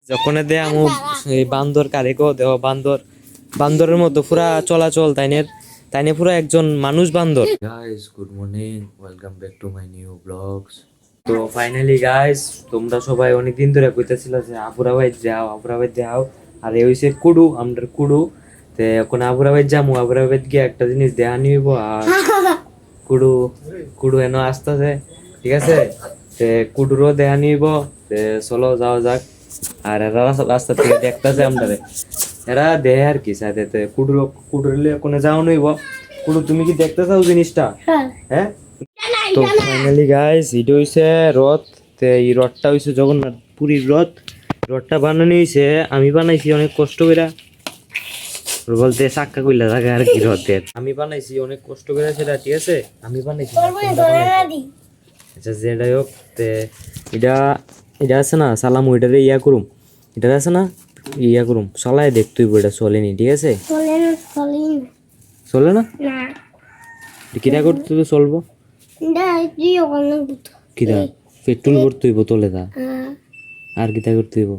যখন দে আমু এই বান্দর কারেকো দেহ বান্দর বান্দরের মতো পুরা চলাচল তাইনে পুরা একজন মানুষ বান্দর। Guys good morning, welcome back to my new vlogs. তো ফাইনালি গাইস, তোমরা সবাই অনেকদিন ধরে কইতেছিল যে আবুরাবাদ যাও, আর এই হইছে কুডু, আমরার কুডু। তে এখন আবুরাবাদ যামু, আবুরাবাদ গিয়ে একটা জিনিস দেয়া নিব। আর কুডু কুডু এনো আসতেছে, ঠিক আছে? তে কুডুরও দেয়া নিব। তে চলো যাওয়া যাক। আর এরা রাস্তা থেকে দেখতেছে আমরারে, এরা দেয় আর কি সাথে কুডুরলে কোনে যাও নইব। কুডু তুমি কি দেখতে চাও জিনিসটা? হ্যাঁ। তো ফাইনালি গাইস, এটা হইছে রথ। তে এই রথটা হইছে জগন্নাথ পুরীর রথ। রথটা বানানো হইছে, আমি বানাইছি অনেক কষ্ট করে, বলতে চাক্কা কইলা থাকে আর কি রথের। আমি বানাইছি অনেক কষ্ট করে সেটা, ঠিক আছে? আমি বানাইছি। আচ্ছা যেটাই হোক, তে এটা এটা আছে না সালাম, ওইটারে ইয়া করুম, এটা আছে না ইয়া করুম, চলাই দেখ তুই এটা চলেনি, ঠিক আছে? চলে না? কিরা করতে তো চলবো, কিরা পেট্রোল ভরতে হইব তোলে দা, আর কিতা করতে হইব?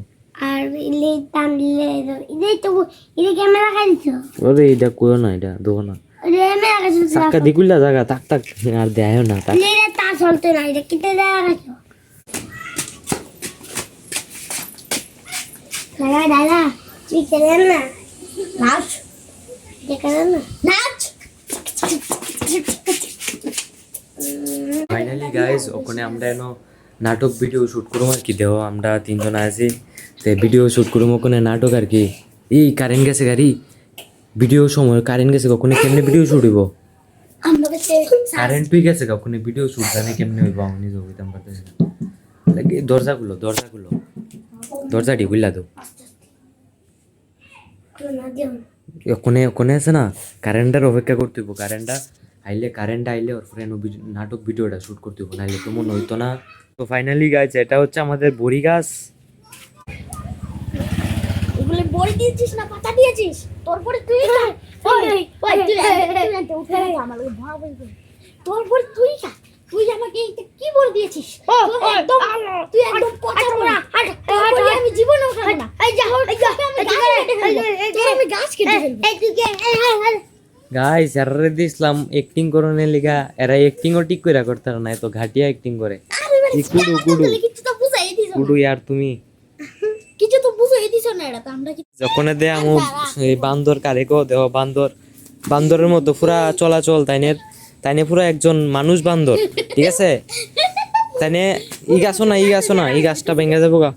আর ইলে টানলে ইলে তো ইলে ক্যামেরা খাইছো ওরে এটা কইও না, এটা দেবো না। ক্যামেরা খাইছো চাক্কা দিকুল্লা জায়গা তাক তাক আর দেয় না তাক। ইলে তা চলতে না, এটা কিতে দেখা খাইছো দাদা দাদা তুই খেলেন না নাচ, দেখলেন না নাচ। ফাইনালি গাইস, ওখানে আমরা এনো নাটক ভিডিও শুট করবো আর কি। দেহ আমরা তিনজন আছি, তে ভিডিও শুট করবো ওখানে নাটক আর কি। এই কারেন্ট গেছে গাড়ি, ভিডিও সময় কারেন্ট গেছে, কখনো কেমনে ভিডিও শুট হইব? আমরা কাছে কারেন্ট তুই গেছে, কখনো ভিডিও শুট জানে কেমনে হইব? আমি নিজে হইতাম পারতেছি না। দরজা খুলো, দরজাটি খুললা তো। ওখানে ওখানে আছে না, কারেন্টার অপেক্ষা করতে হইব। কারেন্ট আইলে ওর পরে নাটক ভিডিওটা শুট করতে হইব, নাইলে তো মনে হইতো না। তো ফাইনালি গাইস, এটা হচ্ছে আমাদের বড়ি গাছ। ওগুলো বড়ি দিয়েছিস না পাতা দিয়েছিস? তারপরে তুই আমার ভাব তারপরে তুই আমাকে কি বলে দিয়েছিস? তুই একদম পচা পড়া, আমি জীবনেও খাবো না। আমি গাছ কেটে ফেলবো। গাইস এরারে দিছিলাম অ্যাক্টিং করনের লিগা, এরা অ্যাক্টিংও ঠিক কইরা করতে না, এত ঘাটিয়া অ্যাক্টিং করে। এই কুডু কিছু তো বুঝাই দিছ না, কুডু ইয়ার তুমি কিছু তো বুঝাই দিছ না। এটা তো আমরা যখন দে আমু এই বান্দর কারেকো দেহ বান্দরের মতো পুরা চলাচল তাইনে পুরা একজন মানুষ বান্দর, ঠিক আছে? তাইনে ই গাছ না এই গাছটা ভেঙে যাবো গা।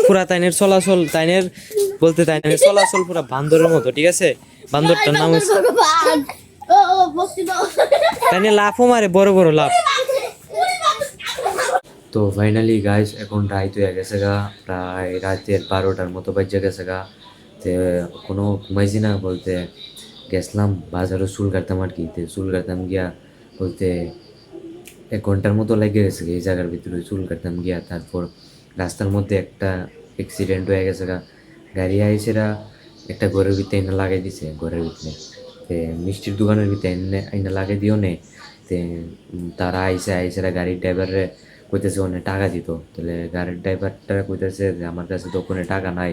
পুরা তাইনের চলাচল পুরা বান্দরের মতো, ঠিক আছে? বান্দরটার নাম হচ্ছে তাইনে লাফও মারে, বড় বড় লাফ। তো ফাইনালি গাইস, এখন রাত হয়ে গেছে গা, প্রায় রাতের 12টার মতো বাজে গেছে গা। তে কোনো ঘুমাইছি না, বলতে গেছিলাম বাজারে চুল কাটতাম আর কি। চুল কাটতাম গিয়া বলতে 1 ঘন্টার মতো লেগে গেছে এই জায়গার ভিতরে চুল কাটতাম গিয়া। তারপর রাস্তার মধ্যে একটা অ্যাক্সিডেন্ট হয়ে গেছে গা। গাড়ি আইসেরা একটা ঘরের ভিতরে এনে লাগাই দিছে, ঘরের ভিতরে তে মিষ্টির দোকানের ভিতরে এনে লাগাই দিও নে। তে তারা আইসেরা গাড়ির ড্রাইভারে কইতেছে ওনে টাকা দিত। তাহলে গাড়ির ড্রাইভারটা কইতেছে যে আমার কাছে তো কোনো টাকা নাই।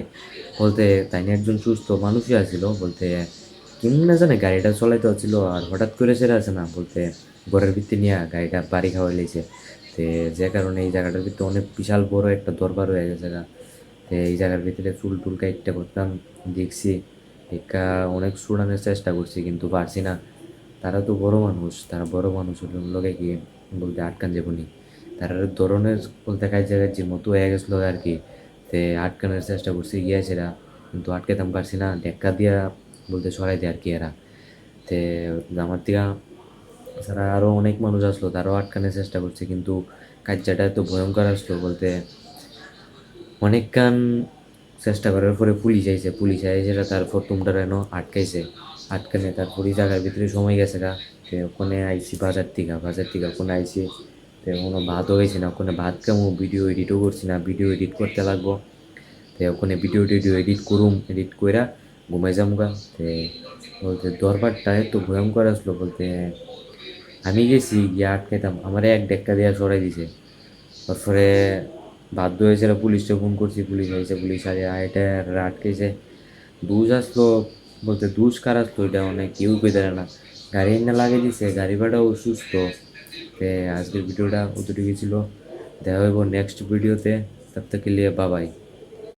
বলতে তাই নিয়ে একজন সুস্থ মানুষই আসছিল, বলতে কেমনে জানে গাড়িটা চলাইতে হচ্ছিল, আর হঠাৎ করে সেরা আছে না, বলতে ঘরের ভিতরে নিয়ে গাড়িটা বাড়ি খাওয়াই লাইছে। তে যে কারণে এই জায়গাটার ভিতরে অনেক বিশাল বড় একটা দরবার হয়ে গেছে গা। এই জায়গার ভিতরে চুল টুল কাইটটা করতাম, দেখছি দেখা অনেক ছুড়ানোর চেষ্টা করছি কিন্তু পারছি না। তারা তো বড় মানুষ লোকে কি বলতে আটকান যাবনি। তারা ধরনের বলতে কাজ জায়গায় যে মতো হয়ে গেছিলো আর কি। তে আটকানোর চেষ্টা করছি গিয়েছেরা, কিন্তু আটকাতাম পারছি না। ধাক্কা দিয়া বলতে সরাই দেয় আর কি এরা। তে আমার থেকে তাছাড়া আরও অনেক মানুষ আসলো, তারাও আটকানোর চেষ্টা করছে, কিন্তু কাজ্জাটা এত ভয়ঙ্কর আসলো, বলতে অনেকক্ষণ চেষ্টা করার পরে পুলিশ আইসে তারপর তোমরা এনো আটকানে। তারপর এই জায়গার ভিতরে সময় গেছে গা। তো ওখানে আইসি বাজার থেকে ওখানে আইসি। তো কোনো ভাতও হয়েছে না, ওখানে ভাত খামো, ভিডিও এডিটও করছি না, ভিডিও এডিট করতে লাগবো। তো ওখানে ভিডিও টিডিও এডিট কইরা ঘুমাই যাম গা। তো বলতে দরবারটা এত ভয়ঙ্কর আসলো, বলতে আমি গেছি গিয়ে আটকাইতাম, আমার এক ধাক্কা দেওয়া সরাই দিছে। তারপরে বাধ্য হয়েছিল পুলিশকে ফোন করছি, পুলিশ আইছে, পুলিশ এটা আটকেছে। দুষ আসলো বলতে দুষ কার আসলো এটা অনেক কেউ কইতে পারে না। গাড়ি এনে লাগিয়ে দিছে, গাড়ি ভাড়া অসুস্থ। তে আজকের ভিডিওটা অতটুকু ছিল, দেখা হইব নেক্সট ভিডিওতে। তব তক কে লিয়ে বাই বাই।